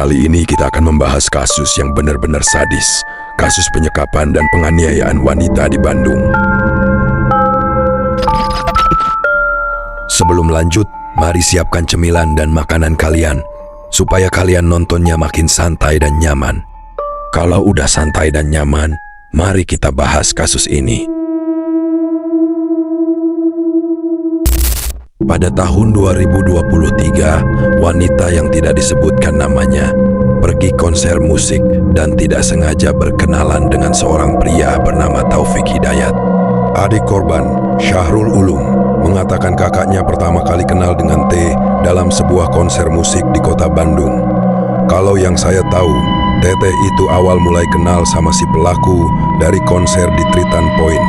Kali ini kita akan membahas kasus yang benar-benar sadis. Kasus penyekapan dan penganiayaan wanita di Bandung. Sebelum lanjut, mari siapkan cemilan dan makanan kalian, supaya kalian nontonnya makin santai dan nyaman. Kalau udah santai dan nyaman, mari kita bahas kasus ini. Pada tahun 2023, wanita yang tidak disebutkan namanya pergi konser musik dan tidak sengaja berkenalan dengan seorang pria bernama Taufik Hidayat. Adik korban, Syahrul Ulum, mengatakan kakaknya pertama kali kenal dengan T dalam sebuah konser musik di kota Bandung. Kalau yang saya tahu, Tete itu awal mulai kenal sama si pelaku dari konser di Tritan Point,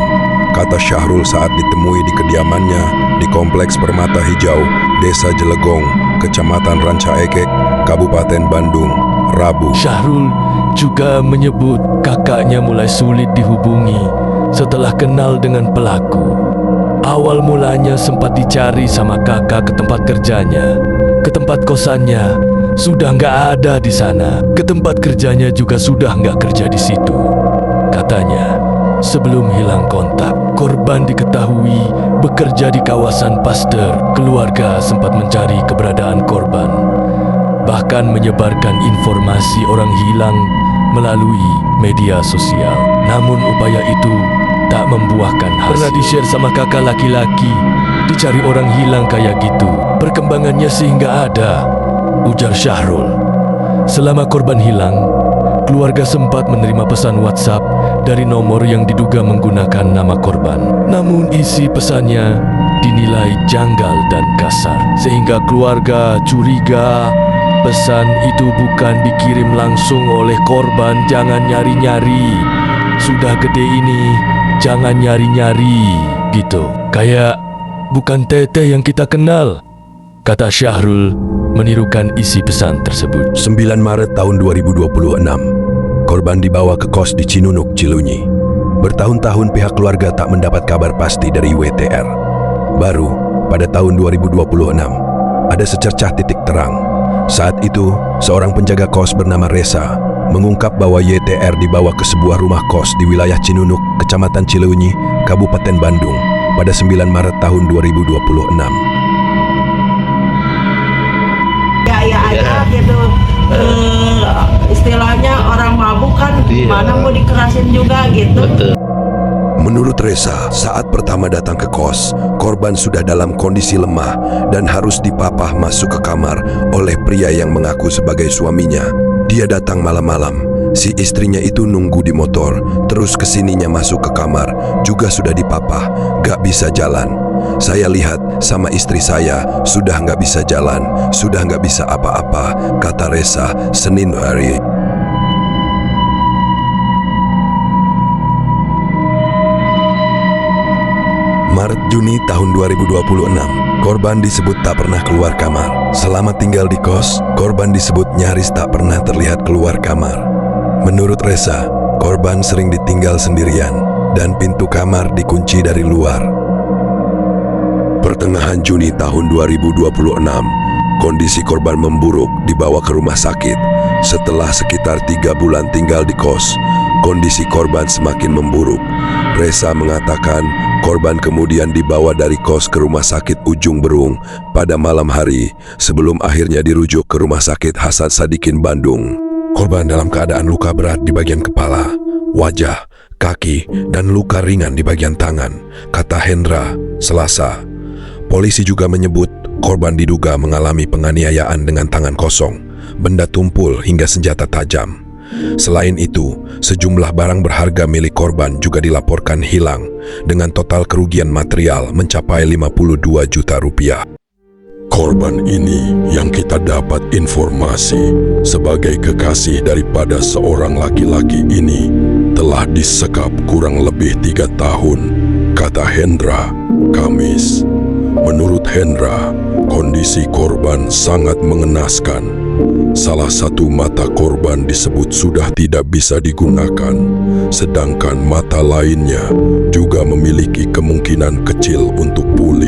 kata Syahrul saat ditemui di kediamannya di Kompleks Permata Hijau, Desa Jelegong, Kecamatan Rancaekek, Kabupaten Bandung, Rabu. Syahrul juga menyebut kakaknya mulai sulit dihubungi setelah kenal dengan pelaku. Awal mulanya sempat dicari sama kakak ke tempat kerjanya, ke tempat kosannya, sudah nggak ada di sana. Ke tempat kerjanya juga sudah nggak kerja di situ. Katanya, sebelum hilang kontak, korban diketahui bekerja di kawasan Pasteur. Keluarga sempat mencari keberadaan korban, bahkan menyebarkan informasi orang hilang melalui media sosial. Namun upaya itu tak membuahkan hasil. Pernah di-share sama kakak laki-laki, dicari orang hilang kayak gitu. Perkembangannya sih nggak ada, ujar Syahrul. Selama korban hilang, keluarga sempat menerima pesan WhatsApp dari nomor yang diduga menggunakan nama korban. Namun isi pesannya dinilai janggal dan kasar, sehingga keluarga curiga pesan itu bukan dikirim langsung oleh korban. Jangan nyari-nyari, sudah gede ini, jangan nyari-nyari gitu. Kayak bukan Teteh yang kita kenal, kata Syahrul menirukan isi pesan tersebut. 9 Maret tahun 2026, korban dibawa ke kos di Cinunuk, Cilunyi. Bertahun-tahun pihak keluarga tak mendapat kabar pasti dari WTR. Baru pada tahun 2026, ada secercah titik terang. Saat itu, seorang penjaga kos bernama Resa mengungkap bahwa YTR dibawa ke sebuah rumah kos di wilayah Cinunuk, Kecamatan Cilunyi, Kabupaten Bandung pada 9 Maret tahun 2026. Ya aja gitu. Istilahnya orang mabuk kan, mana mau dikerasin juga gitu. Menurut Resa, saat pertama datang ke kos, korban sudah dalam kondisi lemah dan harus dipapah masuk ke kamar oleh pria yang mengaku sebagai suaminya. Dia datang malam-malam, si istrinya itu nunggu di motor, terus kesininya masuk ke kamar, juga sudah dipapah, gak bisa jalan. Saya lihat sama istri saya sudah gak bisa jalan, sudah gak bisa apa-apa, kata Resa Senin hari. Maret-Juni tahun 2026, korban disebut tak pernah keluar kamar. Selama tinggal di kos, korban disebut nyaris tak pernah terlihat keluar kamar. Menurut Resa, korban sering ditinggal sendirian dan pintu kamar dikunci dari luar. Pertengahan Juni tahun 2026, kondisi korban memburuk, dibawa ke rumah sakit. Setelah sekitar 3 bulan tinggal di kos, kondisi korban semakin memburuk. Resa mengatakan korban kemudian dibawa dari kos ke rumah sakit Ujung Berung pada malam hari sebelum akhirnya dirujuk ke rumah sakit Hasan Sadikin Bandung. Korban dalam keadaan luka berat di bagian kepala, wajah, kaki, dan luka ringan di bagian tangan, kata Hendra, Selasa. Polisi juga menyebut korban diduga mengalami penganiayaan dengan tangan kosong, benda tumpul hingga senjata tajam. Selain itu, sejumlah barang berharga milik korban juga dilaporkan hilang dengan total kerugian material mencapai 52 juta rupiah. Korban ini yang kita dapat informasi sebagai kekasih daripada seorang laki-laki ini telah disekap kurang lebih 3 tahun, kata Hendra, Kamis. Menurut Hendra, kondisi korban sangat mengenaskan. Salah satu mata korban disebut sudah tidak bisa digunakan, sedangkan mata lainnya juga memiliki kemungkinan kecil untuk pulih.